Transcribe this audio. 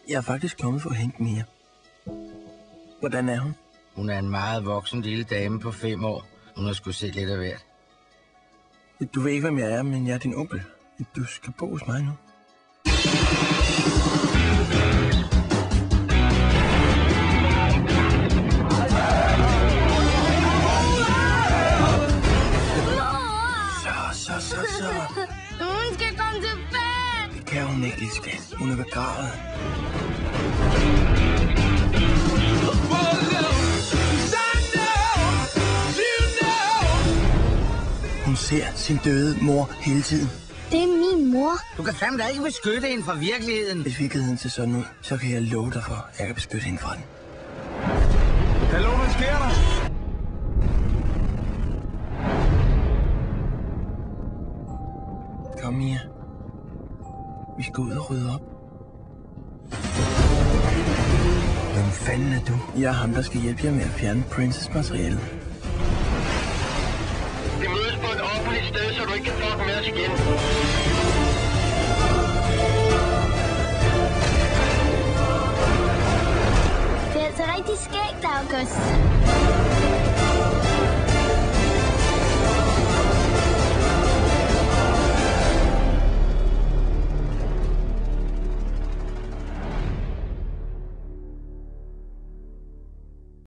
Jeg er faktisk kommet for at hente Mia. Hvordan er hun? Hun er en meget voksen lille dame på 5 år. Hun har sgu set lidt af hvert. Du ved ikke, hvem jeg er, men jeg er din onkel. Du skal bo hos mig nu. Så. Hun skal komme tilbage. Det kan hun ikke, lille skat. Hun er begravet. Hun ser sin døde mor hele tiden. Det er min mor. Du kan fandme da ikke beskytte hende fra virkeligheden. Hvis virkeligheden ser sådan ud, så kan jeg love dig for, at jeg kan beskytte hende fra den. Hallo, hvad sker der? Kom, Mia. Vi skal ud og rydde op. Hvem fanden er du? Jeg er ham, der skal hjælpe jer med at fjerne Princess-materialet. Vi mødes på et offentligt sted, så du ikke kan fuck med os igen. Det er altså rigtig skægt, August.